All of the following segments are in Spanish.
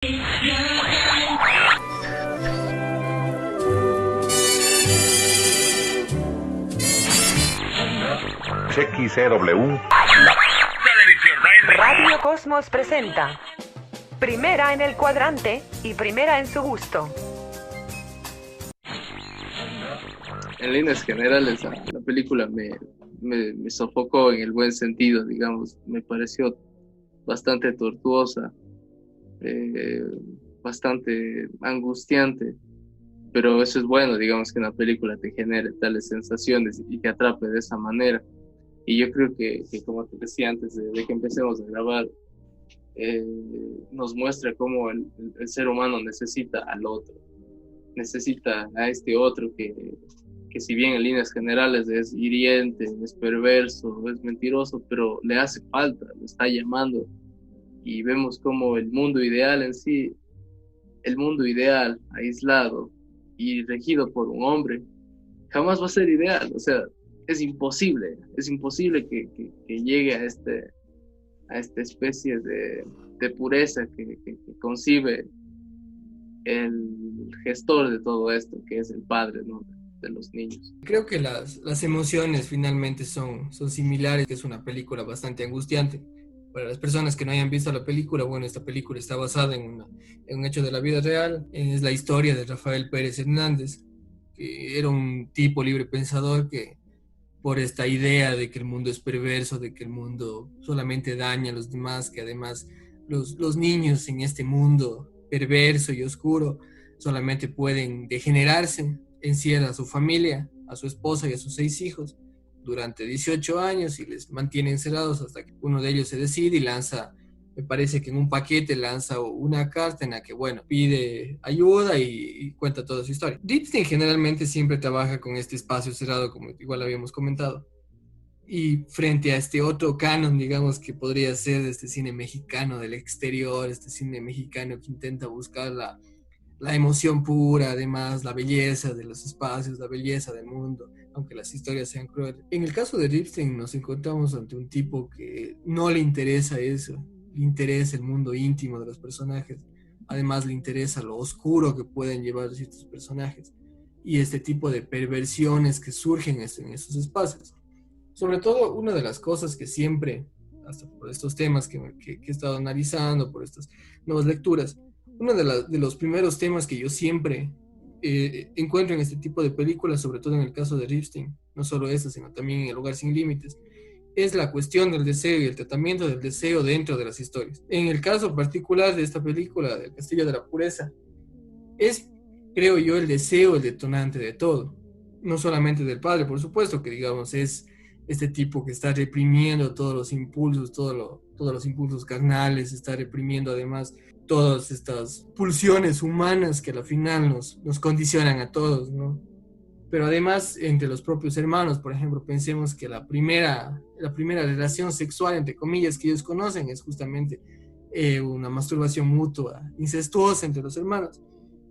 XCW. Radio Cosmos presenta Primera en el cuadrante y primera en su gusto. En líneas generales, la película me sofocó en el buen sentido, digamos. Me pareció bastante tortuosa, bastante angustiante, pero eso es bueno, digamos, que una película te genere tales sensaciones y te atrape de esa manera. Y yo creo que como te decía antes de que empecemos a grabar, nos muestra cómo el ser humano necesita al otro, necesita a este otro que si bien en líneas generales es hiriente, es perverso, es mentiroso, pero le hace falta, lo está llamando. Y vemos como el mundo ideal en sí, el mundo ideal, aislado y regido por un hombre, jamás va a ser ideal. O sea, es imposible que llegue a esta especie de pureza que concibe el gestor de todo esto, que es el padre, ¿no?, de los niños. Creo que las emociones finalmente son similares, que es una película bastante angustiante. Para las personas que no hayan visto la película, bueno, esta película está basada en un hecho de la vida real. Es la historia de Rafael Pérez Hernández, que era un tipo libre pensador que, por esta idea de que el mundo es perverso, de que el mundo solamente daña a los demás, que además los niños en este mundo perverso y oscuro solamente pueden degenerarse, encierra a su familia, a su esposa y a sus 6 hijos durante 18 años y les mantiene encerrados hasta que uno de ellos se decide y lanza, me parece que en un paquete lanza una carta en la que, bueno, pide ayuda y cuenta toda su historia. Ripstein generalmente siempre trabaja con este espacio cerrado, como igual habíamos comentado. Y frente a este otro canon, digamos, que podría ser de este cine mexicano del exterior, este cine mexicano que intenta buscar la emoción pura, además la belleza de los espacios, la belleza del mundo, aunque las historias sean crueles. En el caso de Ripstein nos encontramos ante un tipo que no le interesa eso, le interesa el mundo íntimo de los personajes, además le interesa lo oscuro que pueden llevar ciertos personajes y este tipo de perversiones que surgen en esos espacios. Sobre todo, una de las cosas que siempre, hasta por estos temas que he estado analizando, por estas nuevas lecturas, uno de los primeros temas que yo siempre encuentro en este tipo de películas, sobre todo en el caso de Ripstein, no solo esta, sino también en El Lugar Sin Límites, es la cuestión del deseo y el tratamiento del deseo dentro de las historias. En el caso particular de esta película, del Castillo de la Pureza, es, creo yo, el deseo el detonante de todo. No solamente del padre, por supuesto, que digamos es este tipo que está reprimiendo todos los impulsos, todos los impulsos carnales, está reprimiendo además todas estas pulsiones humanas que al final nos condicionan a todos, ¿no? Pero además entre los propios hermanos, por ejemplo, pensemos que la primera relación sexual, entre comillas, que ellos conocen es justamente una masturbación mutua, incestuosa entre los hermanos.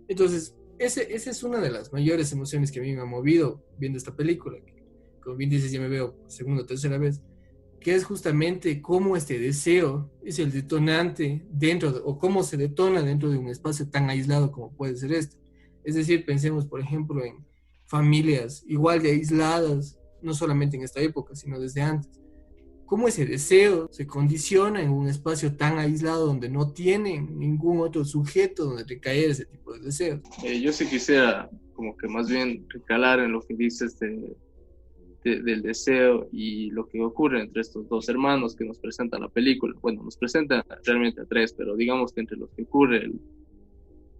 Entonces, esa es una de las mayores emociones que a mí me ha movido viendo esta película, que, como bien dices, ya me veo segunda o tercera vez, que es justamente cómo este deseo es el detonante o cómo se detona dentro de un espacio tan aislado como puede ser este. Es decir, pensemos, por ejemplo, en familias igual de aisladas, no solamente en esta época, sino desde antes. Cómo ese deseo se condiciona en un espacio tan aislado donde no tienen ningún otro sujeto donde recaer ese tipo de deseos. Yo sí quisiera como que más bien recalar en lo que dices del deseo y lo que ocurre entre estos dos hermanos que nos presenta la película. Bueno, nos presenta realmente a 3, pero digamos que entre los que ocurre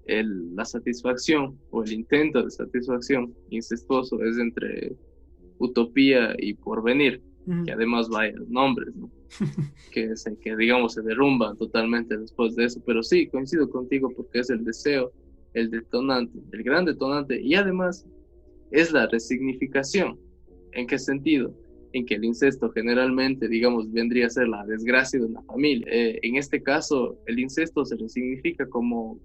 la satisfacción o el intento de satisfacción incestuoso es entre Utopía y Porvenir, que además vaya nombres, ¿no? que digamos se derrumba totalmente después de eso, pero sí, coincido contigo porque es el deseo, el detonante, el gran detonante, y además es la resignificación. ¿En qué sentido? En que el incesto generalmente, digamos, vendría a ser la desgracia de una familia. En este caso, el incesto se resignifica como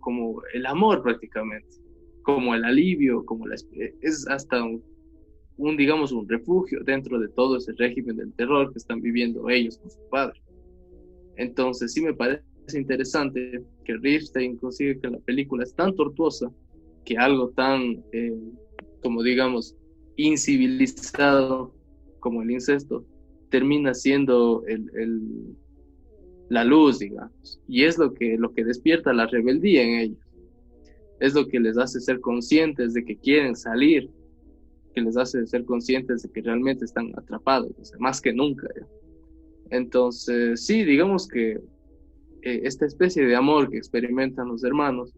el amor prácticamente, como el alivio, es hasta digamos, un refugio dentro de todo ese régimen del terror que están viviendo ellos con su padre. Entonces, sí me parece interesante que Ripstein consigue que la película es tan tortuosa que algo tan, como digamos, incivilizado como el incesto, termina siendo la luz, digamos, y es lo que despierta la rebeldía en ellos, es lo que les hace ser conscientes de que quieren salir, que les hace ser conscientes de que realmente están atrapados, o sea, más que nunca, ¿ya? Entonces, sí, digamos que esta especie de amor que experimentan los hermanos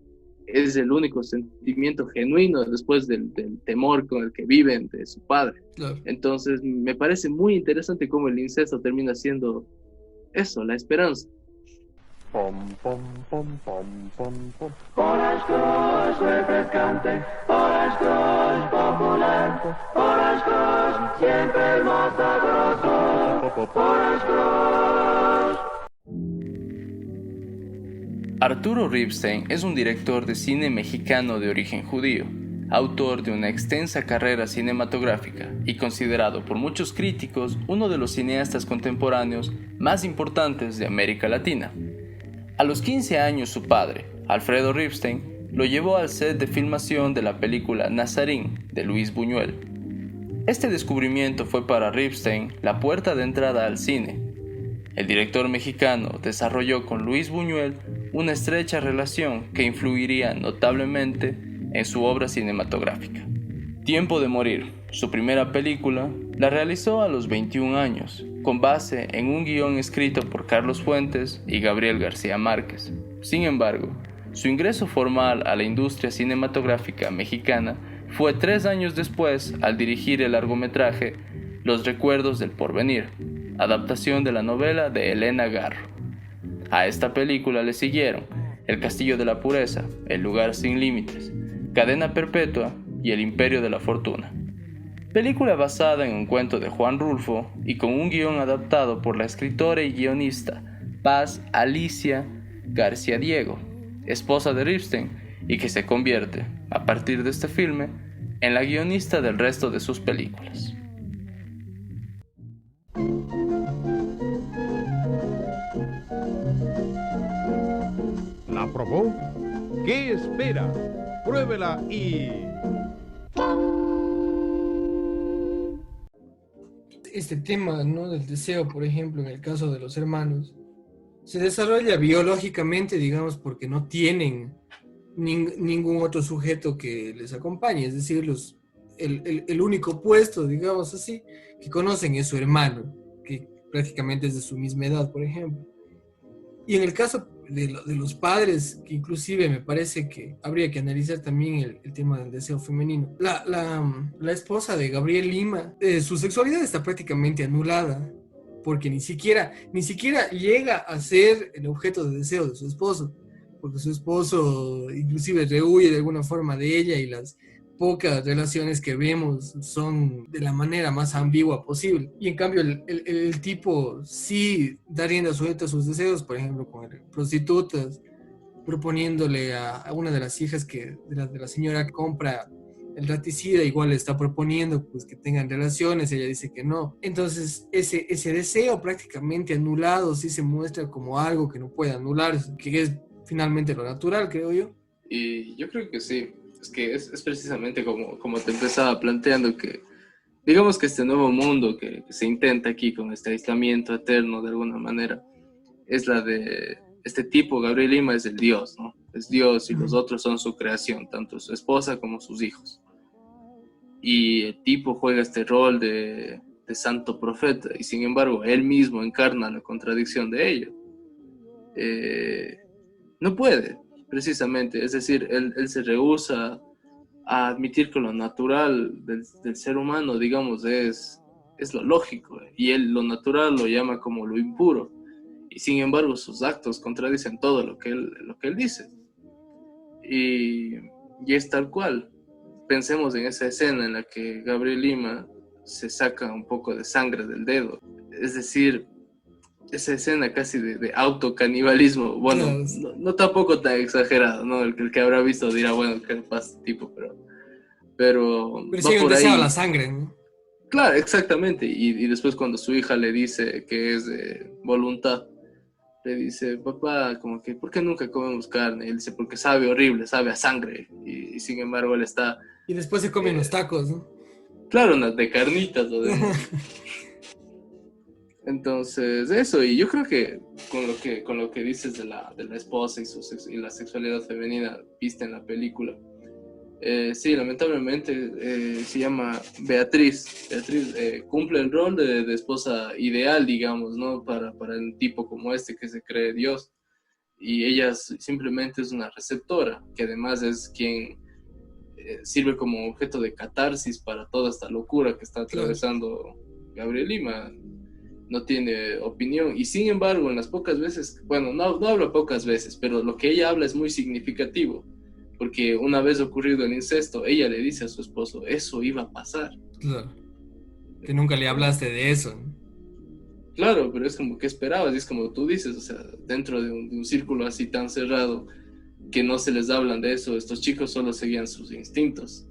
es el único sentimiento genuino después del temor con el que viven de su padre. Claro. Entonces, me parece muy interesante cómo el incesto termina siendo eso, la esperanza. Pom, pom, pom, pom, pom, pom. Orange Crush refrescante, Orange Crush popular, Orange Crush siempre el más sabroso, Orange Crush. Arturo Ripstein es un director de cine mexicano de origen judío, autor de una extensa carrera cinematográfica y considerado por muchos críticos uno de los cineastas contemporáneos más importantes de América Latina. A los 15 años su padre, Alfredo Ripstein, lo llevó al set de filmación de la película Nazarín de Luis Buñuel. Este descubrimiento fue para Ripstein la puerta de entrada al cine. El director mexicano desarrolló con Luis Buñuel una estrecha relación que influiría notablemente en su obra cinematográfica. Tiempo de morir, su primera película, la realizó a los 21 años, con base en un guión escrito por Carlos Fuentes y Gabriel García Márquez. Sin embargo, su ingreso formal a la industria cinematográfica mexicana fue 3 años después al dirigir el largometraje Los recuerdos del porvenir, adaptación de la novela de Elena Garro. A esta película le siguieron El castillo de la pureza, El lugar sin límites, Cadena perpetua y El imperio de la fortuna. Película basada en un cuento de Juan Rulfo y con un guión adaptado por la escritora y guionista Paz Alicia García Diego, esposa de Ripstein, y que se convierte, a partir de este filme, en la guionista del resto de sus películas. ¿La probó? ¿Qué espera? Pruébela y... Este tema, ¿no?, del deseo, por ejemplo, en el caso de los hermanos, se desarrolla biológicamente, digamos, porque no tienen ningún otro sujeto que les acompañe, es decir, el único puesto, digamos así, que conocen es su hermano, que prácticamente es de su misma edad, por ejemplo. Y en el caso de los padres, que inclusive me parece que habría que analizar también el tema del deseo femenino. La esposa de Gabriel Lima, su sexualidad está prácticamente anulada, porque ni siquiera llega a ser el objeto de deseo de su esposo, porque su esposo inclusive rehuye de alguna forma de ella, y las pocas relaciones que vemos son de la manera más ambigua posible. Y en cambio el tipo sí da rienda suelta a sus deseos, por ejemplo con prostitutas, proponiéndole a una de las hijas de la señora que compra el raticida, igual le está proponiendo pues que tengan relaciones, ella dice que no. Entonces ese deseo prácticamente anulado sí se muestra como algo que no puede anularse, que es finalmente lo natural, creo yo. Y yo creo que sí. Es que es precisamente como te empezaba planteando, que digamos que este nuevo mundo que se intenta aquí con este aislamiento eterno de alguna manera, es la de este tipo. Gabriel Lima es el Dios, ¿no? Es Dios y los otros son su creación, tanto su esposa como sus hijos. Y el tipo juega este rol de santo profeta, y sin embargo él mismo encarna la contradicción de ello. No puede, precisamente, es decir, él se rehúsa a admitir que lo natural del ser humano, digamos, es lo lógico, y él lo natural lo llama como lo impuro, y sin embargo sus actos contradicen todo lo que él dice, y es tal cual. Pensemos en esa escena en la que Gabriel Lima se saca un poco de sangre del dedo, es decir, esa escena casi de autocanibalismo. Bueno, no tampoco tan exagerado, ¿no? El que habrá visto dirá, bueno, ¿qué pasa, tipo? Pero sí, un deseo a la sangre, ¿no? Claro, exactamente. Y después cuando su hija le dice que es de voluntad, le dice, papá, como que, ¿por qué nunca comemos carne? Y él dice, porque sabe horrible, sabe a sangre. Y sin embargo él está... Y después se comen los tacos, ¿no? Claro, unas de carnitas, además. Entonces, eso, y yo creo que con lo que dices de la esposa y la sexualidad femenina vista en la película, sí, lamentablemente se llama Beatriz. Beatriz cumple el rol de esposa ideal, digamos, ¿no? Para un tipo como este que se cree Dios. Y ella simplemente es una receptora, que además es quien sirve como objeto de catarsis para toda esta locura que está atravesando Gabriel Lima. No tiene opinión, y sin embargo en las pocas veces, bueno, no habla pocas veces, pero lo que ella habla es muy significativo, porque una vez ocurrido el incesto, ella le dice a su esposo, eso iba a pasar. Claro. Que nunca le hablaste de eso, ¿no? Claro, pero es como que esperabas, y es como tú dices, o sea, dentro de un círculo así tan cerrado, que no se les hablan de eso, estos chicos solo seguían sus instintos.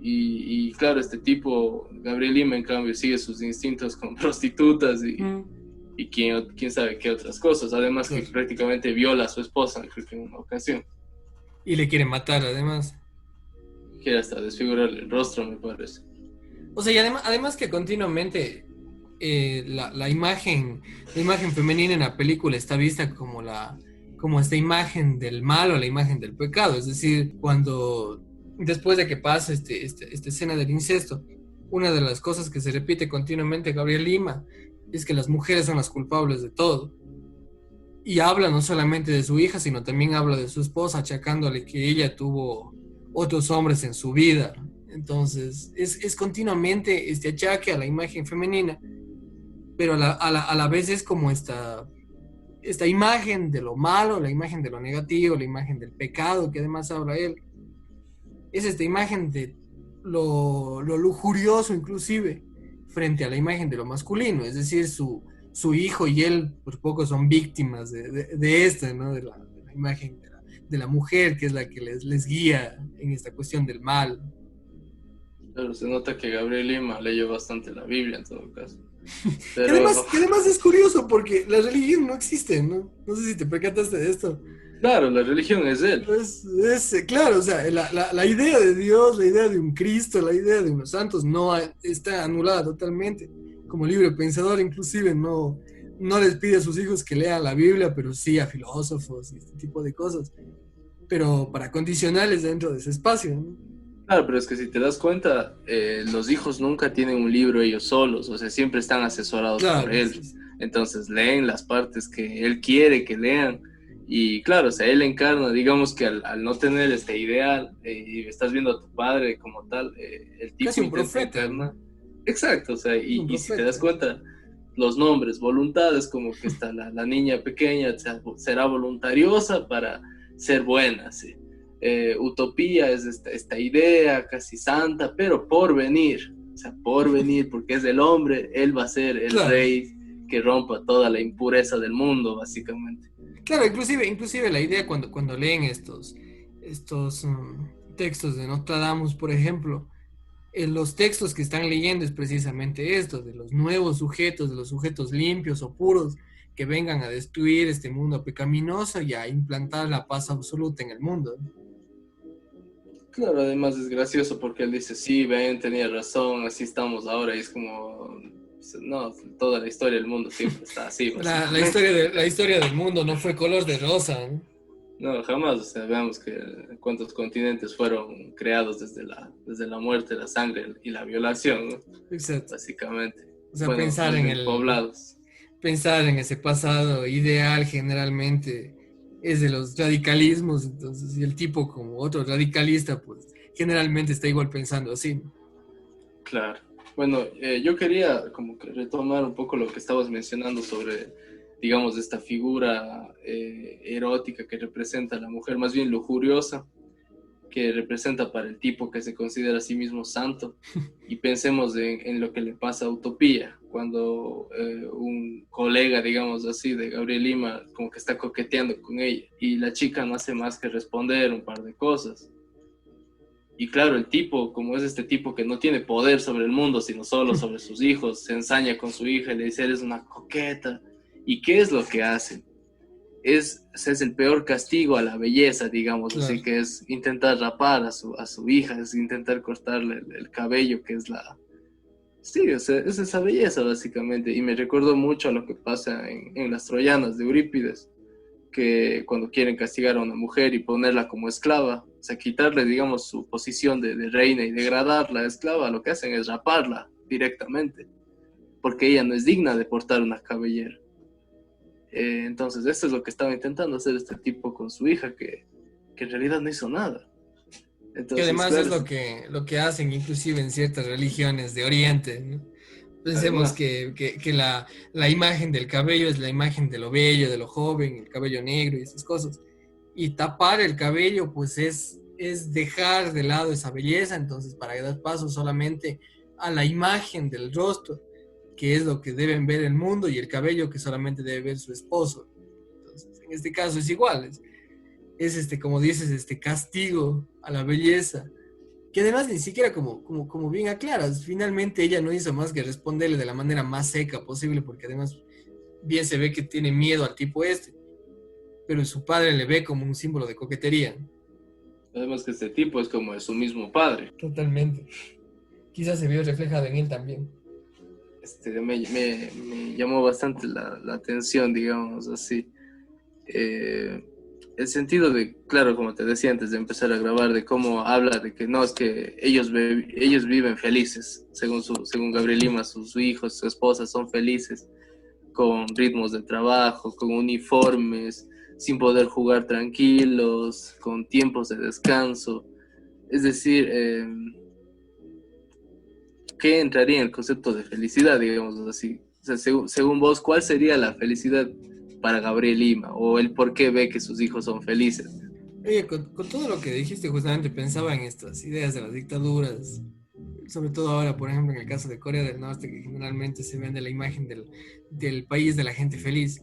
Y claro, este tipo, Gabriel Lima, en cambio, sigue sus instintos con prostitutas y quién sabe qué otras cosas. Además, que prácticamente viola a su esposa, creo que en una ocasión. Y le quiere matar, además. Quiere hasta desfigurarle el rostro, me parece. O sea, y además que continuamente la imagen femenina en la película está vista como esta imagen del mal o la imagen del pecado. Es decir, después de que pasa esta escena del incesto, una de las cosas que se repite continuamente en Gabriel Lima es que las mujeres son las culpables de todo. Y habla no solamente de su hija, sino también habla de su esposa, achacándole que ella tuvo otros hombres en su vida. Entonces, es continuamente este achaque a la imagen femenina, pero a la vez es como esta imagen de lo malo, la imagen de lo negativo, la imagen del pecado, que además habla él. Es esta imagen de lo lujurioso inclusive frente a la imagen de lo masculino, es decir, su hijo y él por poco son víctimas de esta, ¿no? De la imagen de la mujer, que es la que les guía en esta cuestión del mal. Pero se nota que Gabriel Lima leyó bastante la Biblia en todo caso. Pero... que además es curioso porque la religión no existe, ¿no? No sé si te percataste de esto. Claro, la religión es él. Claro, o sea, la idea de Dios, la idea de un Cristo, la idea de unos santos no está anulada totalmente. Como libre pensador, inclusive no les pide a sus hijos que lean la Biblia, pero sí a filósofos y este tipo de cosas. Pero para condicionarles dentro de ese espacio, ¿no? Claro, pero es que si te das cuenta, los hijos nunca tienen un libro ellos solos, o sea, siempre están asesorados por él. Sí. Entonces leen las partes que él quiere que lean. Y claro, o sea, él encarna, digamos que al no tener este ideal, y estás viendo a tu padre como tal, el tipo casi un profeta, encarna. Exacto, o sea, y si te das cuenta, los nombres, voluntades, como que está la niña pequeña, será voluntariosa para ser buena, ¿sí? Utopía es esta idea casi santa, pero por venir, o sea, por venir, porque es el hombre, él va a ser el rey que rompa toda la impureza del mundo, básicamente. Claro, inclusive la idea cuando leen estos textos de Nostradamus, por ejemplo, los textos que están leyendo es precisamente esto, de los nuevos sujetos, de los sujetos limpios o puros, que vengan a destruir este mundo pecaminoso y a implantar la paz absoluta en el mundo. Claro, además es gracioso porque él dice, sí, ven, tenía razón, así estamos ahora, y es como... No, toda la historia del mundo siempre está así. La historia del mundo no fue color de rosa, ¿no? No, jamás. O sea, veamos que cuántos continentes fueron creados desde la muerte, la sangre y la violación, ¿no? Exacto. Básicamente. O sea, pensar en poblados. Pensar en ese pasado ideal generalmente es de los radicalismos, entonces, y el tipo como otro radicalista, pues generalmente está igual pensando así, ¿no? Claro. Bueno, yo quería como que retomar un poco lo que estabas mencionando sobre, digamos, esta figura erótica que representa a la mujer, más bien lujuriosa, que representa para el tipo que se considera a sí mismo santo. Y pensemos en lo que le pasa a Utopía, cuando un colega, digamos así, de Gabriel Lima, como que está coqueteando con ella, y la chica no hace más que responder un par de cosas. Y claro, el tipo, como es este tipo que no tiene poder sobre el mundo, sino solo sobre sus hijos, se ensaña con su hija y le dice, eres una coqueta. ¿Y qué es lo que hacen? Es el peor castigo a la belleza, digamos, Claro. así que es intentar rapar a su hija, es intentar cortarle el cabello, que es la... Sí, o sea, es esa belleza básicamente, y me recuerdo mucho a lo que pasa en las Troyanas de Eurípides, que cuando quieren castigar a una mujer y ponerla como esclava, o sea, quitarle, digamos, su posición de reina y degradarla a esclava, lo que hacen es raparla directamente, porque ella no es digna de portar una cabellera. Entonces, esto es lo que estaba intentando hacer este tipo con su hija, que en realidad no hizo nada. Entonces, Que además claro, es lo que hacen inclusive en ciertas religiones de Oriente, ¿no? Pensemos además, que la imagen del cabello es la imagen de lo bello, de lo joven, el cabello negro y esas cosas. Y tapar el cabello, pues es dejar de lado esa belleza, entonces para dar paso solamente a la imagen del rostro, que es lo que deben ver el mundo, y el cabello que solamente debe ver su esposo. Entonces, en este caso es igual, como dices, castigo a la belleza, que además ni siquiera como bien aclaras, finalmente ella no hizo más que responderle de la manera más seca posible, porque además bien se ve que tiene miedo al tipo pero su padre le ve como un símbolo de coquetería. además que este tipo es como de su mismo padre. Totalmente. Quizás se vio reflejado en él también. Me llamó bastante la atención, digamos así. El sentido de, claro, como te decía antes de empezar a grabar, de cómo habla de que no, es que ellos viven felices, según Gabriel Lima, sus hijos, su esposa son felices, con ritmos de trabajo, con uniformes, sin poder jugar tranquilos, con tiempos de descanso. Es decir, ¿qué entraría en el concepto de felicidad, digamos así? O sea, según vos, ¿cuál sería la felicidad para Gabriel Lima? ¿O el por qué ve que sus hijos son felices? Oye, con todo lo que dijiste, justamente pensaba en estas ideas de las dictaduras, sobre todo ahora, por ejemplo, en el caso de Corea del Norte, que generalmente se vende la imagen del país de la gente feliz,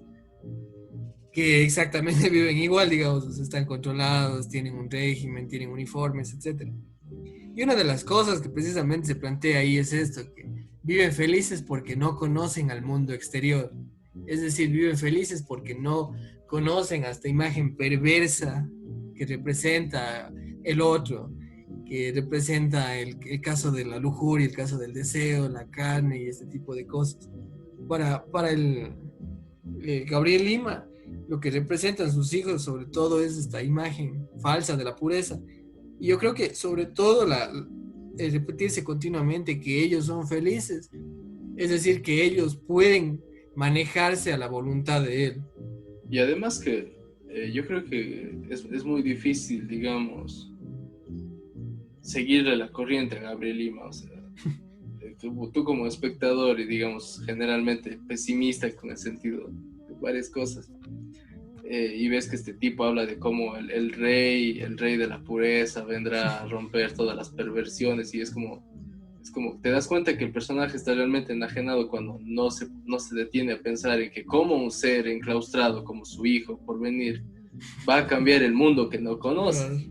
que exactamente viven igual, digamos, o sea, están controlados, tienen un régimen, tienen uniformes, etc. Y una de las cosas que precisamente se plantea ahí es esto, que viven felices porque no conocen al mundo exterior. Es decir, viven felices porque no conocen a esta imagen perversa que representa el otro, que representa el caso de la lujuria, el caso del deseo, la carne y este tipo de cosas. Para Gabriel Lima, lo que representan sus hijos sobre todo es esta imagen falsa de la pureza. Y yo creo que sobre todo el repetirse continuamente que ellos son felices, es decir, que ellos pueden manejarse a la voluntad de él. Y además que yo creo que es muy difícil, digamos, seguirle la corriente a Gabriel Lima. O sea, tú como espectador y, digamos, generalmente pesimista con el sentido de varias cosas, y ves que este tipo habla de cómo el rey de la pureza vendrá a romper todas las perversiones, y es como te das cuenta que el personaje está realmente enajenado cuando no se detiene a pensar en que cómo un ser enclaustrado como su hijo por venir va a cambiar el mundo que no conoce.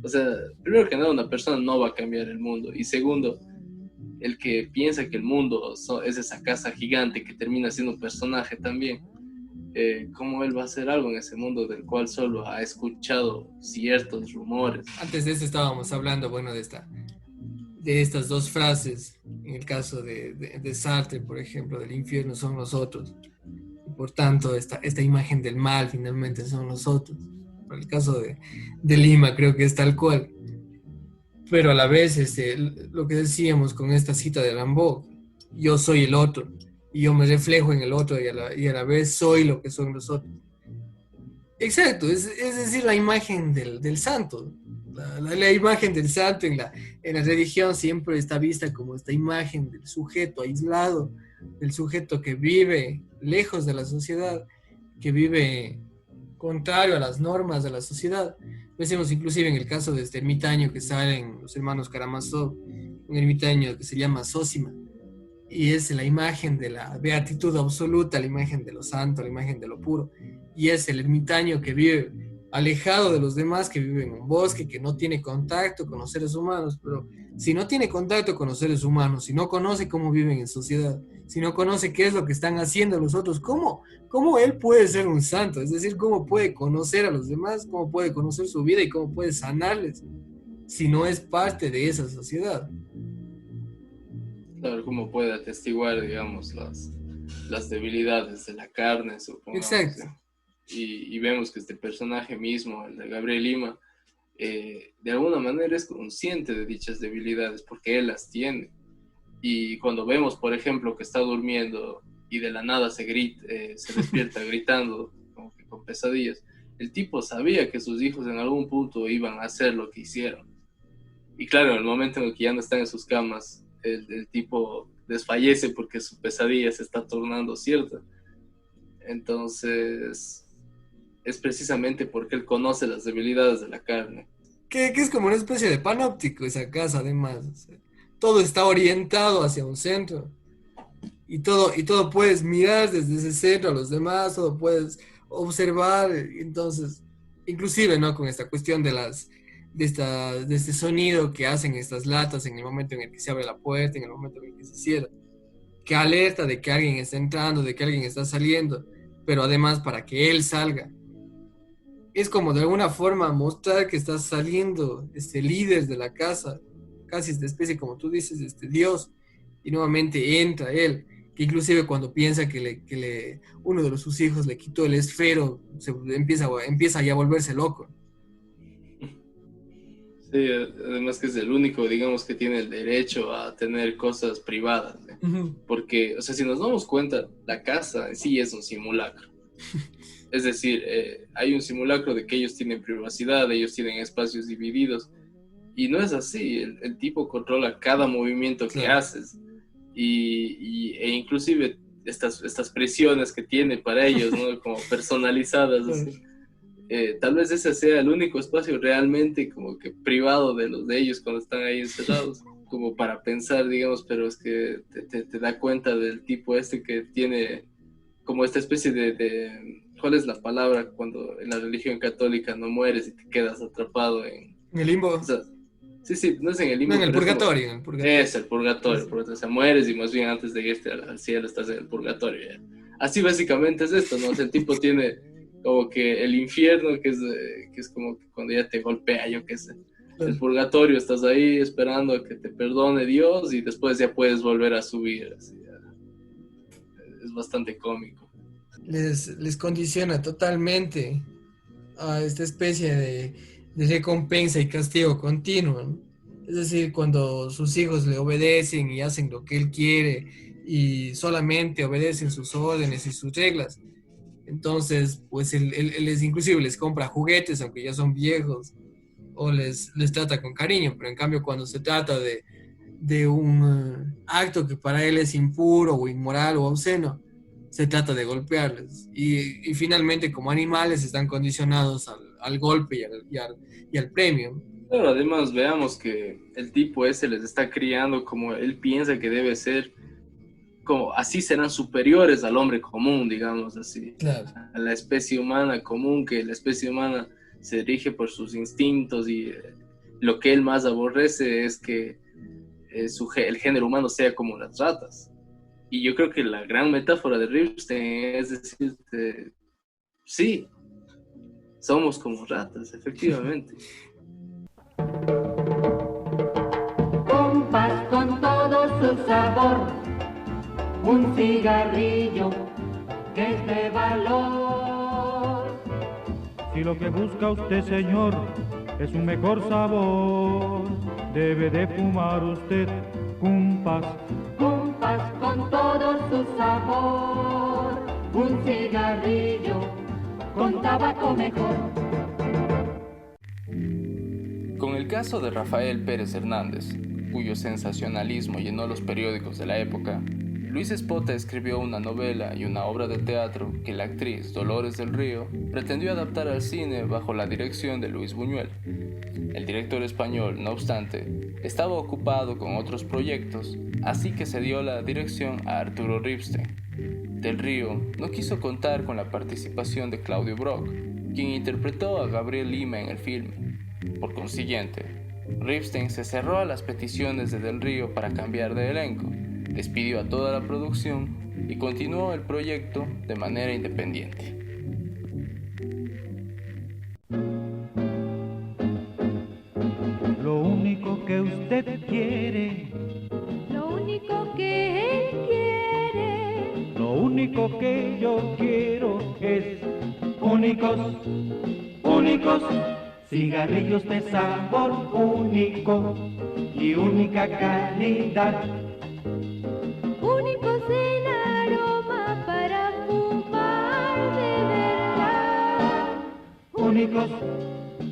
O sea, primero que nada, una persona no va a cambiar el mundo, y segundo, el que piensa que el mundo es esa casa gigante que termina siendo un personaje también, ¿cómo él va a hacer algo en ese mundo del cual solo ha escuchado ciertos rumores? Antes de eso estábamos hablando, bueno, de estas dos frases, en el caso de Sartre, por ejemplo, del infierno son nosotros. Y por tanto, esta imagen del mal finalmente son nosotros. Para el caso de Lima creo que es tal cual. Pero a la vez, lo que decíamos con esta cita de Rimbaud, yo soy el otro, y yo me reflejo en el otro, y a la vez soy lo que son los otros. Exacto, es decir, la imagen del santo. La imagen del santo en la religión siempre está vista como esta imagen del sujeto aislado, del sujeto que vive lejos de la sociedad, que vive contrario a las normas de la sociedad. Pensemos inclusive en el caso de este ermitaño que sale en Los Hermanos Karamazov, un ermitaño que se llama Zósima, y es la imagen de la beatitud absoluta, la imagen de lo santo, la imagen de lo puro, y es el ermitaño que vive alejado de los demás, que vive en un bosque, que no tiene contacto con los seres humanos. Pero si no tiene contacto con los seres humanos, si no conoce cómo viven en sociedad, si no conoce qué es lo que están haciendo los otros, ¿cómo él puede ser un santo? Es decir, ¿cómo puede conocer a los demás? ¿Cómo puede conocer su vida y cómo puede sanarles si no es parte de esa sociedad? Claro, cómo puede atestiguar, digamos, las debilidades de la carne, supongamos. Exacto. Y vemos que este personaje mismo, el de Gabriel Lima, de alguna manera es consciente de dichas debilidades porque él las tiene. Y cuando vemos, por ejemplo, que está durmiendo y de la nada se despierta gritando, como que con pesadillas, el tipo sabía que sus hijos en algún punto iban a hacer lo que hicieron. Y claro, en el momento en el que ya no están en sus camas, el tipo desfallece porque su pesadilla se está tornando cierta. Entonces, es precisamente porque él conoce las debilidades de la carne. Que es como una especie de panóptico esa casa, además. O sea, todo está orientado hacia un centro. Y todo puedes mirar desde ese centro a los demás, todo puedes observar. Entonces, inclusive, ¿no? Con esta cuestión de este sonido que hacen estas latas en el momento en el que se abre la puerta, en el momento en el que se cierra, que alerta de que alguien está entrando, de que alguien está saliendo, pero además para que él salga. Es como de alguna forma mostrar que está saliendo este líder de la casa, casi esta especie, como tú dices, este Dios, y nuevamente entra él, que inclusive cuando piensa que uno de sus hijos le quitó el esfero, empieza ya a volverse loco. Sí, además que es el único, digamos, que tiene el derecho a tener cosas privadas, ¿eh? Uh-huh. Porque, o sea, si nos damos cuenta, la casa en sí es un simulacro. Es decir, hay un simulacro de que ellos tienen privacidad, ellos tienen espacios divididos, y no es así. El tipo controla cada movimiento que haces, e inclusive estas presiones que tiene para ellos, ¿no? Como personalizadas, así. Tal vez ese sea el único espacio realmente como que privado de ellos cuando están ahí encerrados, como para pensar, digamos, pero es que te da cuenta del tipo este que tiene como esta especie de ¿cuál es la palabra cuando en la religión católica no mueres y te quedas atrapado en el limbo? O sea, sí, no es en el limbo. No, en el purgatorio. Es el purgatorio, o sea, mueres y más bien antes de irte al cielo estás en el purgatorio. ¿Ya? Así básicamente es esto, ¿no? O sea, el tipo tiene como que el infierno, que es como que cuando ya te golpea, yo qué sé. El purgatorio, estás ahí esperando a que te perdone Dios y después ya puedes volver a subir. Así, es bastante cómico. Les condiciona totalmente a esta especie de recompensa y castigo continuo, ¿no? Es decir, cuando sus hijos le obedecen y hacen lo que él quiere y solamente obedecen sus órdenes y sus reglas, entonces pues él inclusive les compra juguetes aunque ya son viejos o les trata con cariño, pero en cambio cuando se trata de un acto que para él es impuro o inmoral o obsceno, se trata de golpearles y finalmente como animales están condicionados al golpe y al premio. Pero además veamos que el tipo ese les está criando como él piensa que debe ser, como así serán superiores al hombre común, digamos así, claro, a la especie humana común, que la especie humana se rige por sus instintos y lo que él más aborrece es que el género humano sea como las ratas. Y yo creo que la gran metáfora de Ripstein es decir, sí, somos como ratas, efectivamente. Compás con todo su sabor, un cigarrillo que es de valor. Si lo que busca usted, señor, es un mejor sabor, debe de fumar usted Compás. Compás con todo su sabor, un cigarrillo con tabaco mejor. Con el caso de Rafael Pérez Hernández, cuyo sensacionalismo llenó los periódicos de la época, Luis Espota escribió una novela y una obra de teatro que la actriz Dolores del Río pretendió adaptar al cine bajo la dirección de Luis Buñuel. El director español, no obstante, estaba ocupado con otros proyectos, así que se dio la dirección a Arturo Ripstein. Del Río no quiso contar con la participación de Claudio Brock, quien interpretó a Gabriel Lima en el filme. Por consiguiente, Ripstein se cerró a las peticiones de Del Río para cambiar de elenco, despidió a toda la producción y continuó el proyecto de manera independiente. Lo único que usted quiere, lo único que él quiere, lo único que yo quiero es únicos, únicos, cigarrillos de sabor único y única calidad. únicos en aroma para fumar de verdad. Únicos,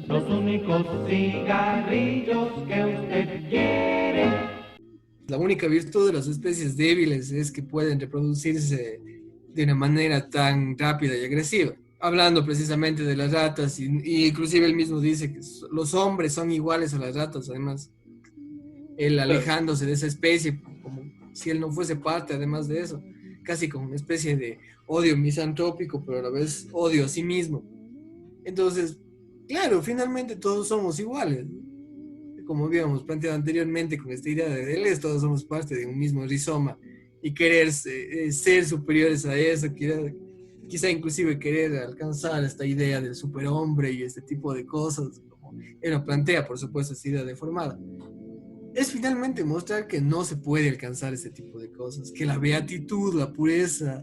los únicos cigarrillos que usted quiere. La única virtud de las especies débiles es que pueden reproducirse de una manera tan rápida y agresiva. Hablando precisamente de las ratas, y inclusive él mismo dice que los hombres son iguales a las ratas, además. Él alejándose de esa especie, como si él no fuese parte, además de eso, casi como una especie de odio misantrópico, pero a la vez odio a sí mismo. Entonces, claro, finalmente todos somos iguales. Como habíamos planteado anteriormente con esta idea de él, todos somos parte de un mismo rizoma y querer ser superiores a eso, quizá inclusive querer alcanzar esta idea del superhombre y este tipo de cosas, como él lo plantea, por supuesto, esta idea deformada. Es finalmente mostrar que no se puede alcanzar ese tipo de cosas, que la beatitud, la pureza,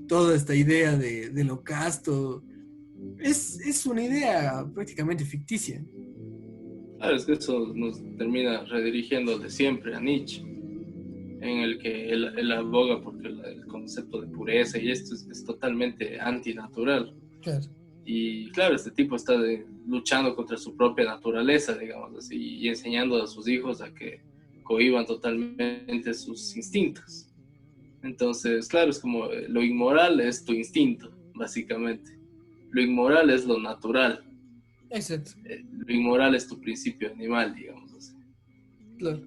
toda esta idea de lo casto, es una idea prácticamente ficticia. Claro, es que eso nos termina redirigiendo de siempre a Nietzsche, en el que él aboga porque el concepto de pureza y esto es totalmente antinatural. Claro. Y claro, este tipo está luchando contra su propia naturaleza, digamos así, y enseñando a sus hijos a que cohíban totalmente sus instintos. Entonces, claro, es como lo inmoral es tu instinto, básicamente. Lo inmoral es lo natural. Exacto. Lo inmoral es tu principio animal, digamos así. Claro.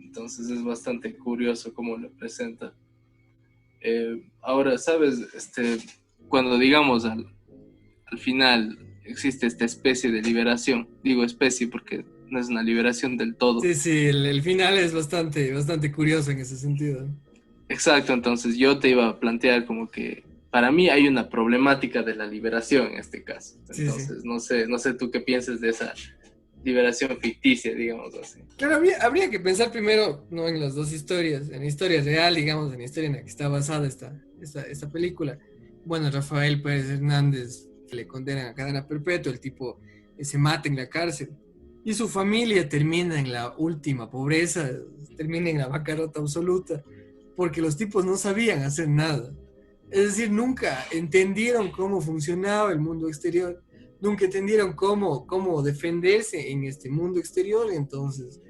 Entonces es bastante curioso cómo lo presenta. Ahora, ¿sabes? Cuando digamos al final existe esta especie de liberación, digo especie porque no es una liberación del todo. Sí, el final es bastante curioso en ese sentido. Exacto, entonces yo te iba a plantear como que para mí hay una problemática de la liberación en este caso. Entonces, sí. No sé tú qué piensas de esa liberación ficticia, digamos así. Claro, habría que pensar primero, no en las dos historias, en la historia real, digamos, en la historia en la que está basada esta película. Bueno, Rafael Pérez Hernández le condenan a cadena perpetua, el tipo se mata en la cárcel y su familia termina en la última pobreza, termina en la bancarrota absoluta, porque los tipos no sabían hacer nada. Es decir, nunca entendieron cómo funcionaba el mundo exterior, nunca entendieron cómo defenderse en este mundo exterior, entonces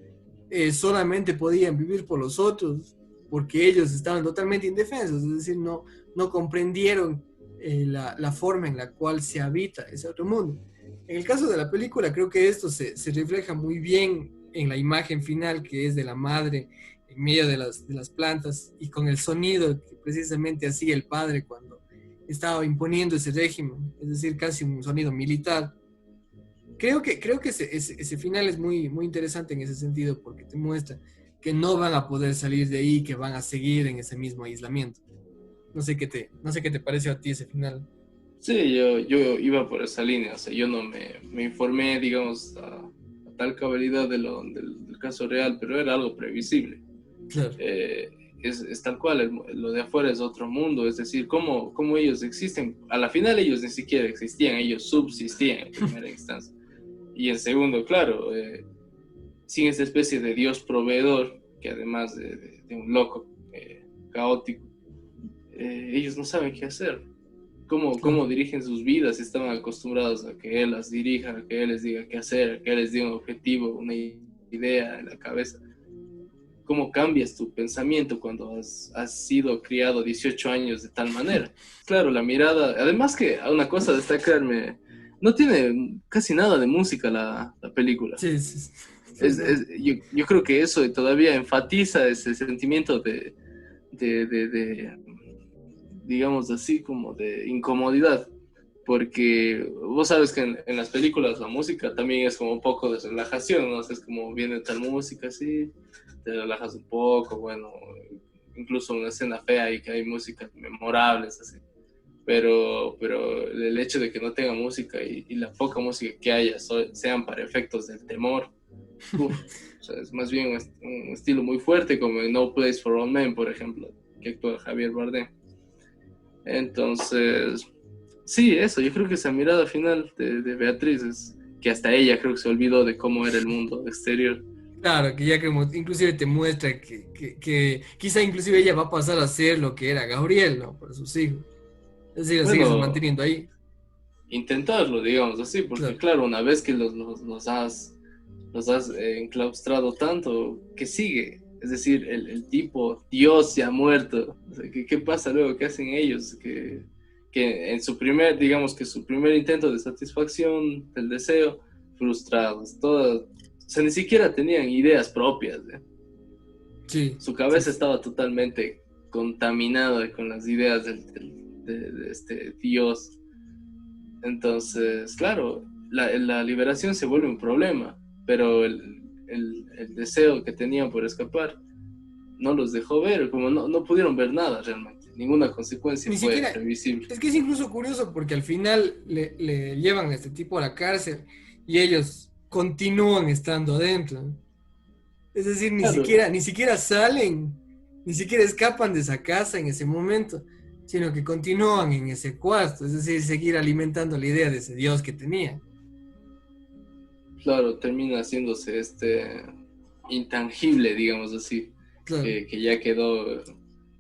solamente podían vivir por los otros, porque ellos estaban totalmente indefensos, es decir, no comprendieron la forma en la cual se habita ese otro mundo. En el caso de la película, creo que esto se refleja muy bien en la imagen final, que es de la madre en medio de las plantas y con el sonido que precisamente hacía el padre cuando estaba imponiendo ese régimen, es decir, casi un sonido militar. Creo que ese final es muy, muy interesante en ese sentido, porque te muestra que no van a poder salir de ahí, que van a seguir en ese mismo aislamiento. No sé qué te pareció a ti ese final. Sí, yo iba por esa línea, o sea, yo no me informé, digamos, a tal cabalidad del caso real, pero era algo previsible. Claro. Es tal cual, lo de afuera es otro mundo, es decir, cómo ellos existen. A la final ellos ni siquiera existían, ellos subsistían en primera instancia. Y en segundo, claro, sin esa especie de Dios proveedor, que además de un loco caótico, ellos no saben qué hacer. ¿Cómo dirigen sus vidas? Estaban acostumbrados a que Él las dirija, a que Él les diga qué hacer, a que Él les dé un objetivo, una idea en la cabeza. ¿Cómo cambias tu pensamiento cuando has sido criado 18 años de tal manera? Claro, la mirada... Además que una cosa a destacarme, no tiene casi nada de música la película. Sí. Yo creo que eso todavía enfatiza ese sentimiento de digamos así, como de incomodidad, porque vos sabes que en las películas la música también es como un poco de relajación, ¿no? Es como viene tal música así, te relajas un poco, bueno, incluso una escena fea y que hay músicas memorables, así. Pero el hecho de que no tenga música y la poca música que haya sean para efectos del temor, o sea, es más bien un estilo muy fuerte, como en No Place for Old Men, por ejemplo, que actúa Javier Bardem. Entonces, sí, eso, yo creo que esa mirada final de Beatriz es que hasta ella creo que se olvidó de cómo era el mundo exterior. Claro, que ya que inclusive te muestra que quizá inclusive ella va a pasar a ser lo que era Gabriel, ¿no? Para sus hijos. Es decir, Bueno, sigues manteniendo ahí. Intentarlo, digamos así, porque claro, una vez que los has enclaustrado tanto, ¿qué sigue? Es decir, el tipo, Dios se ha muerto. O sea, ¿qué pasa luego? ¿Qué hacen ellos? Que en su primer, digamos que su primer intento de satisfacción del deseo, frustrados, todas, o sea, ni siquiera tenían ideas propias, ¿eh? Sí. Su cabeza estaba totalmente contaminada con las ideas de este Dios. Entonces, claro, la liberación se vuelve un problema, pero el deseo que tenían por escapar no los dejó ver, como no pudieron ver nada realmente, ninguna consecuencia Ni fue siquiera, previsible. es que es incluso curioso porque al final le llevan a este tipo a la cárcel y ellos continúan estando adentro, ¿no? Es decir, Claro. ni siquiera salen, ni siquiera escapan de esa casa en ese momento, sino que continúan en ese cuarto, es decir, seguir alimentando la idea de ese Dios que tenía. Claro, termina haciéndose intangible, digamos así, Claro. que ya quedó,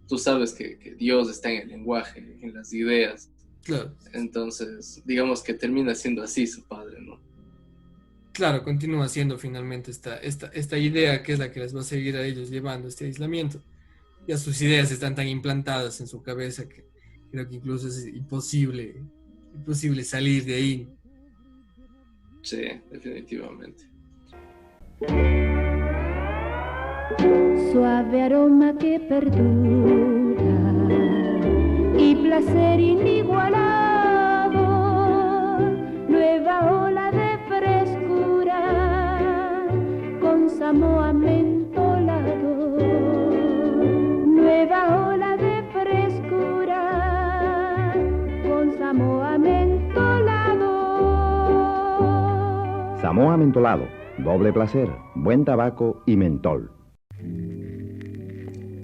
tú sabes que Dios está en el lenguaje, en las ideas, Claro. entonces digamos que termina siendo así su padre, ¿no? Claro, continúa siendo finalmente esta idea que es la que les va a seguir a ellos llevando este aislamiento. Ya sus ideas están tan implantadas en su cabeza que creo que incluso es imposible salir de ahí. Sí, definitivamente. Suave aroma que perdura y placer inigualado, nueva ola de frescura con Samoa mentolado, nueva ola de frescura con Samoa mentolado. Samoa mentolado, doble placer, buen tabaco y mentol.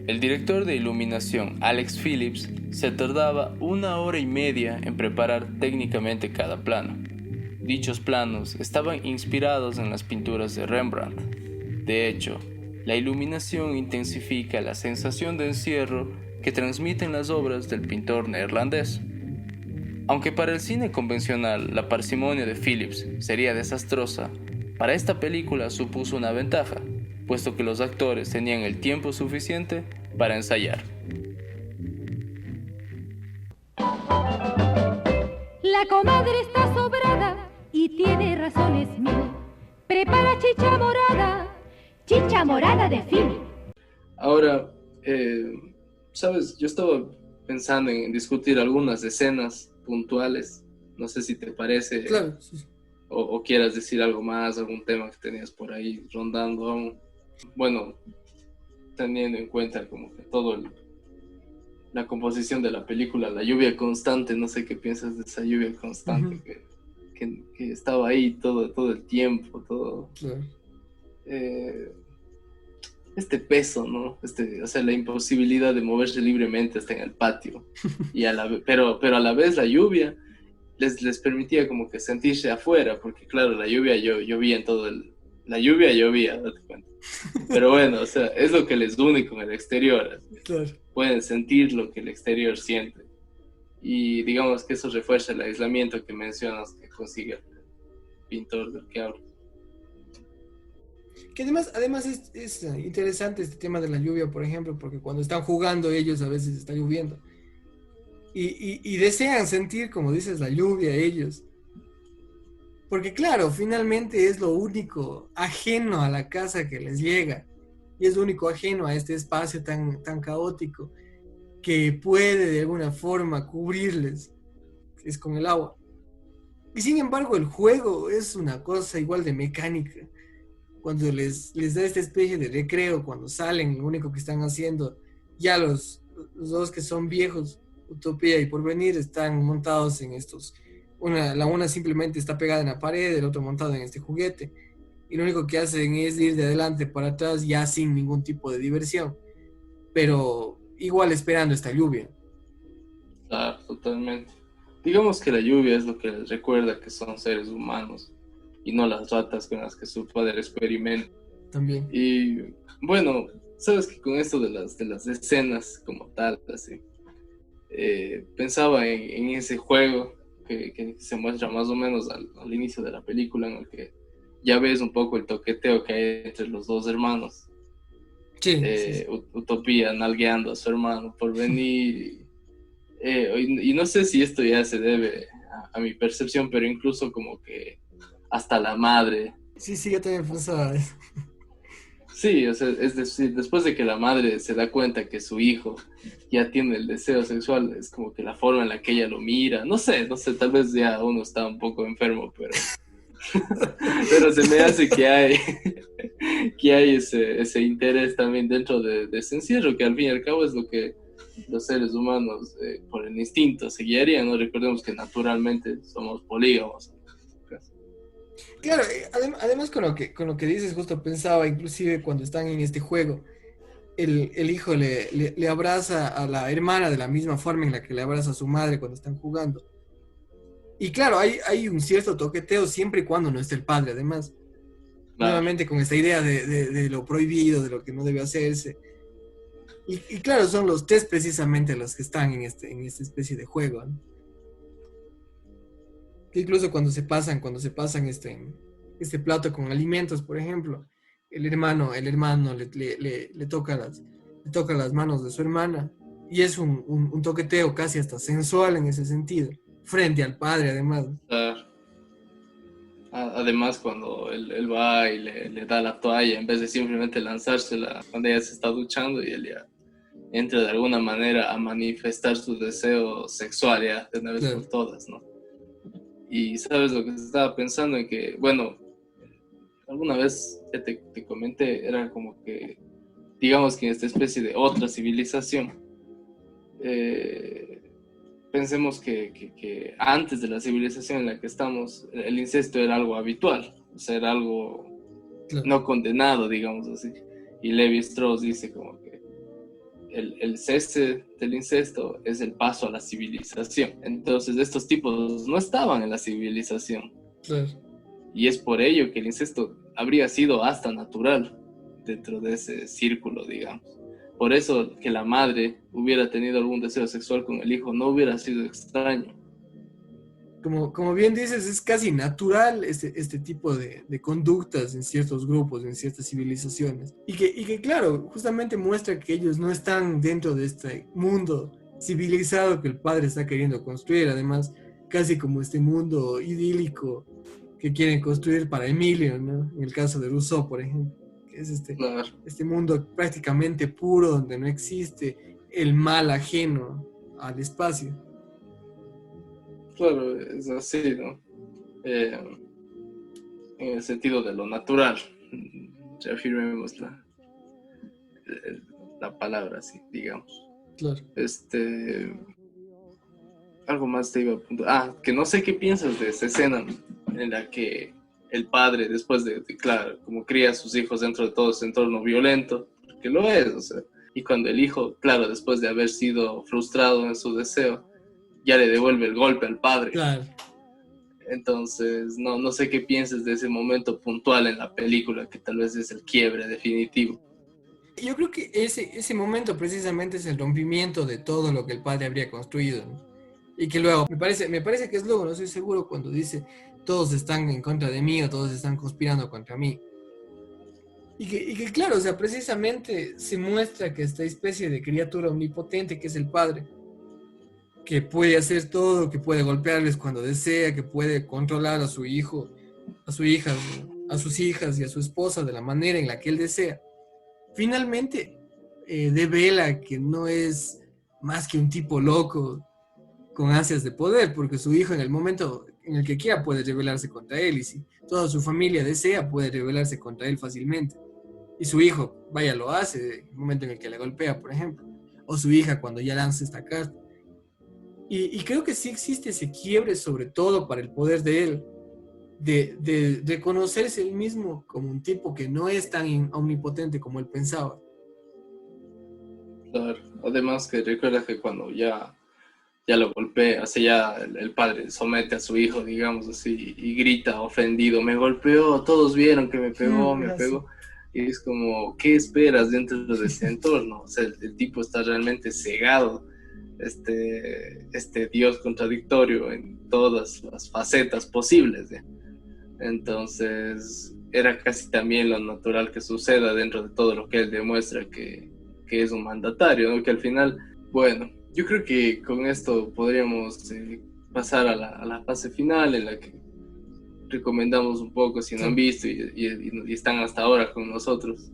El director de iluminación, Alex Phillips, se tardaba 1 hora y media en preparar técnicamente cada plano. Dichos planos estaban inspirados en las pinturas de Rembrandt. De hecho, la iluminación intensifica la sensación de encierro que transmiten las obras del pintor neerlandés. Aunque para el cine convencional la parsimonia de Phillips sería desastrosa, para esta película supuso una ventaja, puesto que los actores tenían el tiempo suficiente para ensayar. La comadre está sobrada y tiene razones mil. Prepara chicha morada de Philly. Ahora, sabes, yo estaba pensando en discutir algunas escenas puntuales, no sé si te parece, Claro, sí. o quieras decir algo más, algún tema que tenías por ahí rondando aún. Bueno, teniendo en cuenta como que la composición de la película, la lluvia constante, no sé qué piensas de esa lluvia constante. Uh-huh. que estaba ahí todo el tiempo, todo. Claro. Este peso, ¿no? O sea, la imposibilidad de moverse libremente hasta en el patio. Pero a la vez la lluvia les permitía como que sentirse afuera, porque claro, la lluvia llovía en todo la lluvia llovía, date cuenta. Pero bueno, o sea, es lo que les une con el exterior. Claro. Pueden sentir lo que el exterior siente. Y digamos que eso refuerza el aislamiento que mencionas que consigue el pintor del que hablo. Que además es interesante este tema de la lluvia, por ejemplo, porque cuando están jugando ellos a veces está lloviendo. Y desean sentir, como dices, la lluvia ellos. Porque claro, finalmente es lo único ajeno a la casa que les llega. Y es lo único ajeno a este espacio tan caótico que puede de alguna forma cubrirles. Es con el agua. Y sin embargo el juego es una cosa igual de mecánica. Cuando les da esta especie de recreo, cuando salen, lo único que están haciendo ya los dos que son viejos, Utopía y Porvenir, están montados en estos. La una simplemente está pegada en la pared, el otro montado en este juguete. Y lo único que hacen es ir de adelante para atrás ya sin ningún tipo de diversión. Pero igual esperando esta lluvia. Claro, totalmente. Digamos que la lluvia es lo que les recuerda que son seres humanos y no las ratas con las que su padre experimenta. También. Y bueno, sabes que con esto de las escenas como tal, así, pensaba en ese juego que se muestra más o menos al inicio de la película, en el que ya ves un poco el toqueteo que hay entre los dos hermanos. Sí. Utopía nalgueando a su hermano Porvenir. Y no sé si esto ya se debe a mi percepción, pero incluso como que hasta la madre. Sí, yo también pensaba eso. Sí, o sea, es decir, después de que la madre se da cuenta que su hijo ya tiene el deseo sexual, es como que la forma en la que ella lo mira, no sé, tal vez ya uno está un poco enfermo, pero pero se me hace que hay ese interés también dentro de ese encierro, que al fin y al cabo es lo que los seres humanos por el instinto se guiarían, ¿no? Recordemos que naturalmente somos polígamos. Claro, además con lo que dices, justo pensaba, inclusive cuando están en este juego, el hijo le abraza a la hermana de la misma forma en la que le abraza a su madre cuando están jugando. Y claro, hay un cierto toqueteo siempre y cuando no esté el padre, además. Claro. Nuevamente con esta idea de lo prohibido, de lo que no debe hacerse. Y claro, son los tres precisamente los que están en esta especie de juego, ¿no? Que incluso cuando se pasan este plato con alimentos, por ejemplo, el hermano le toca las manos de su hermana, y es un toqueteo casi hasta sensual en ese sentido, frente al padre además. Claro. Además, cuando él va y le da la toalla, en vez de simplemente lanzársela cuando ella se está duchando, y él ya entra de alguna manera a manifestar su deseo sexual ya de una vez por todas, ¿no? Y sabes lo que estaba pensando, en que, bueno, alguna vez que te comenté, era como que, digamos que en esta especie de otra civilización, pensemos que antes de la civilización en la que estamos, el incesto era algo habitual, o sea, era algo no condenado, digamos así. Y Levi Strauss dice como que el cese del incesto es el paso a la civilización. Entonces estos tipos no estaban en la civilización. Claro. Y es por ello que el incesto habría sido hasta natural dentro de ese círculo, digamos. Por eso que la madre hubiera tenido algún deseo sexual con el hijo no hubiera sido extraño. Como bien dices, es casi natural este tipo de conductas en ciertos grupos, en ciertas civilizaciones. Y que claro, justamente muestra que ellos no están dentro de este mundo civilizado que el padre está queriendo construir. Además, casi como este mundo idílico que quieren construir para Emilio, ¿no? En el caso de Rousseau, por ejemplo, que es este mundo prácticamente puro donde no existe el mal ajeno al espacio. Claro, es así, ¿no? En el sentido de lo natural. Reafirmemos la palabra, así, digamos. Claro. Algo más te iba a apuntar. Que no sé qué piensas de esa escena en la que el padre, después de claro, como cría a sus hijos dentro de todo ese entorno violento, que lo es, o sea, y cuando el hijo, claro, después de haber sido frustrado en su deseo, ya le devuelve el golpe al padre. Claro. Entonces, no sé qué piensas de ese momento puntual en la película, que tal vez es el quiebre definitivo. Yo creo que ese momento precisamente es el rompimiento de todo lo que el padre habría construido, ¿no? Y que luego, me parece que es luego, no estoy seguro, cuando dice, todos están en contra de mí o todos están conspirando contra mí. Y que claro, o sea, precisamente se muestra que esta especie de criatura omnipotente que es el padre, que puede hacer todo, que puede golpearles cuando desea, que puede controlar a su hijo, a su hija, a sus hijas y a su esposa de la manera en la que él desea. Finalmente, devela que no es más que un tipo loco con ansias de poder, porque su hijo en el momento en el que quiera puede rebelarse contra él, y si toda su familia desea, puede rebelarse contra él fácilmente. Y su hijo, vaya, lo hace en el momento en el que le golpea, por ejemplo. o su hija cuando ya lanza esta carta. Y creo que sí existe ese quiebre, sobre todo para el poder de él, de reconocerse él mismo como un tipo que no es tan omnipotente como él pensaba. Claro. Además que recuerda que cuando ya lo golpea, así ya el padre somete a su hijo, digamos así, y grita ofendido, me golpeó, todos vieron que me pegó, me pegó. Y es como, ¿qué esperas dentro de ese entorno? O sea, el tipo está realmente cegado, este Dios contradictorio en todas las facetas posibles, ¿eh? Entonces, era casi también lo natural que suceda dentro de todo lo que él demuestra que es un mandatario, ¿no? Que al final, bueno, yo creo que con esto podríamos pasar a la fase final, en la que recomendamos un poco si no han visto y están hasta ahora con nosotros.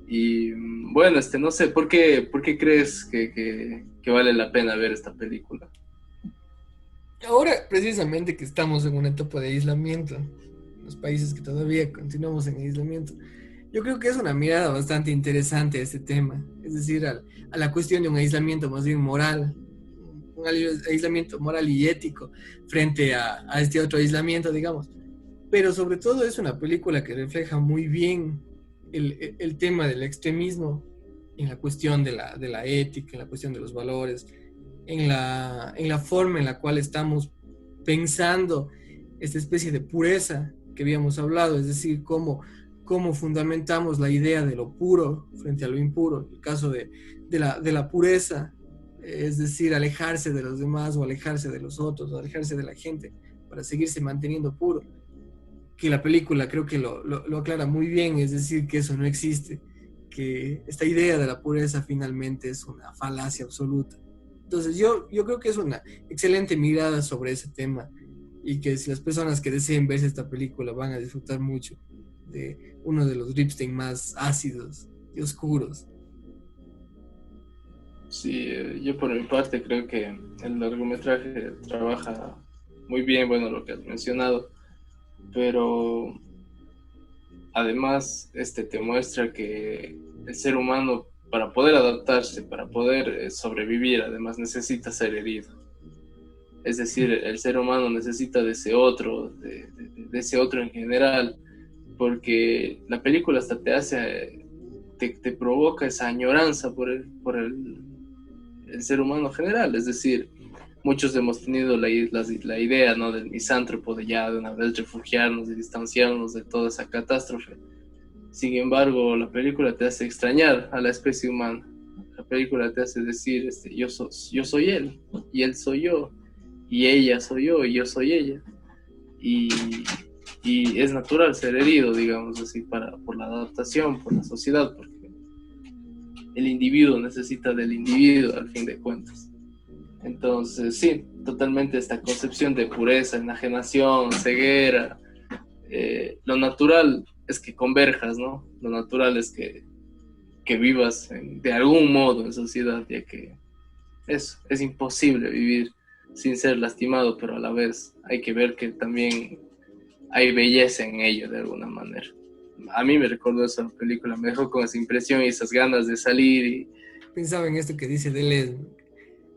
Y bueno, no sé, ¿por qué crees que vale la pena ver esta película? Ahora, precisamente que estamos en una etapa de aislamiento, los países que todavía continuamos en aislamiento, yo creo que es una mirada bastante interesante a este tema, es decir, a la cuestión de un aislamiento más bien moral, un aislamiento moral y ético frente a este otro aislamiento, digamos. Pero sobre todo es una película que refleja muy bien el tema del extremismo en la cuestión de la ética, en la cuestión de los valores, en la forma en la cual estamos pensando esta especie de pureza que habíamos hablado, es decir, cómo fundamentamos la idea de lo puro frente a lo impuro, el caso de la pureza, es decir, alejarse de los demás o alejarse de los otros, o alejarse de la gente para seguirse manteniendo puro, que la película creo que lo aclara muy bien, es decir, que eso no existe, que esta idea de la pureza finalmente es una falacia absoluta. Entonces yo creo que es una excelente mirada sobre ese tema y que si las personas que deseen ver esta película van a disfrutar mucho de uno de los Ripstein más ácidos y oscuros. Sí, yo por mi parte creo que el largometraje trabaja muy bien, bueno, lo que has mencionado, pero además te muestra que el ser humano, para poder adaptarse, para poder sobrevivir, además necesita ser herido. Es decir, el ser humano necesita de ese otro, de ese otro en general, porque la película hasta te provoca esa añoranza por el ser humano general. Es decir, muchos hemos tenido la idea, ¿no?, del misántropo, de ya de una vez refugiarnos y distanciarnos de toda esa catástrofe. Sin embargo, la película te hace extrañar a la especie humana. La película te hace decir, yo soy él, y él soy yo, y ella soy yo, y yo soy ella. Y es natural ser herido, digamos así, por la adaptación, por la sociedad, porque el individuo necesita del individuo, al fin de cuentas. Entonces, sí, totalmente esta concepción de pureza, enajenación, ceguera, lo natural es que converjas, ¿no? Lo natural es que vivas de algún modo en sociedad, ya que es imposible vivir sin ser lastimado, pero a la vez hay que ver que también hay belleza en ello de alguna manera. A mí me recordó esa película, me dejó con esa impresión y esas ganas de salir. Pensaba en esto que dice Deleuze,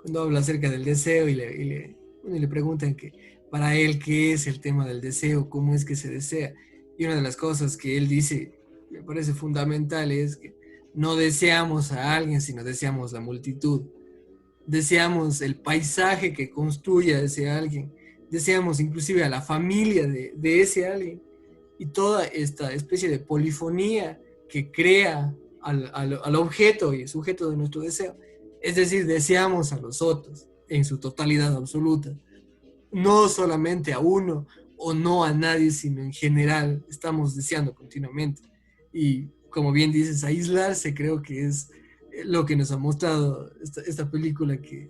cuando habla acerca del deseo y le preguntan que para él qué es el tema del deseo, cómo es que se desea. Y una de las cosas que él dice, me parece fundamental, es que no deseamos a alguien, sino deseamos la multitud. Deseamos el paisaje que construya ese alguien. Deseamos inclusive a la familia de ese alguien. Y toda esta especie de polifonía que crea al objeto y sujeto de nuestro deseo. Es decir, deseamos a los otros en su totalidad absoluta. No solamente a uno o no a nadie, sino en general. Estamos deseando continuamente. Y como bien dices, aislarse creo que es lo que nos ha mostrado esta película, que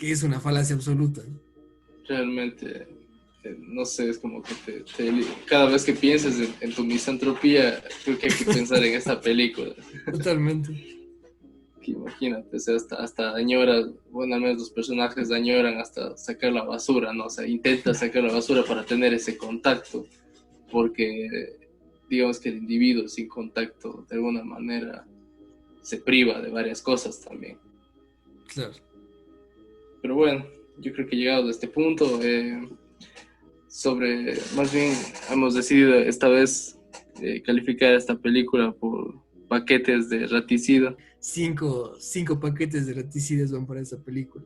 es una falacia absoluta. Realmente, no sé, es como que cada vez que pienses en tu misantropía, creo que hay que pensar en esta película. Totalmente. Imagínate, o sea, hasta añora, bueno, al menos los personajes añoran hasta sacar la basura, ¿no? O sea, intenta sacar la basura para tener ese contacto, porque digamos que el individuo sin contacto de alguna manera se priva de varias cosas también. Claro. Pero bueno, yo creo que llegado a este punto, más bien hemos decidido esta vez calificar esta película por paquetes de raticida. 5 paquetes de raticidas van para esta película,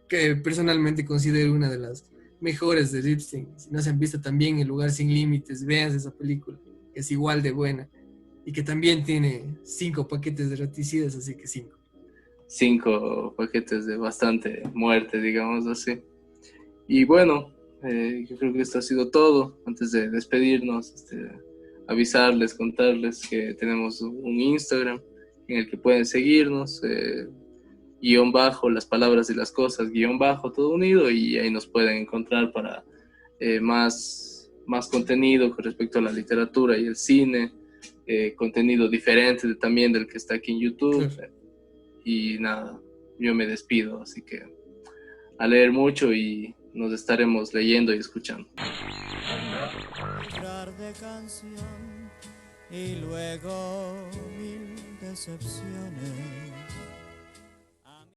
que personalmente considero una de las mejores de Ripstein. Si no se han visto también El lugar sin límites, vean esa película, que es igual de buena y que también tiene 5 paquetes de raticidas, así que 5. 5 paquetes de bastante muerte, digamos así. Y bueno, yo creo que esto ha sido todo. Antes de despedirnos, avisarles, contarles que tenemos un Instagram en el que pueden seguirnos, _ las palabras y las cosas, _ todo unido, y ahí nos pueden encontrar para más contenido con respecto a la literatura y el cine, contenido diferente también del que está aquí en YouTube. Y nada, yo me despido, así que a leer mucho y nos estaremos leyendo y escuchando. De canción y luego mil decepciones.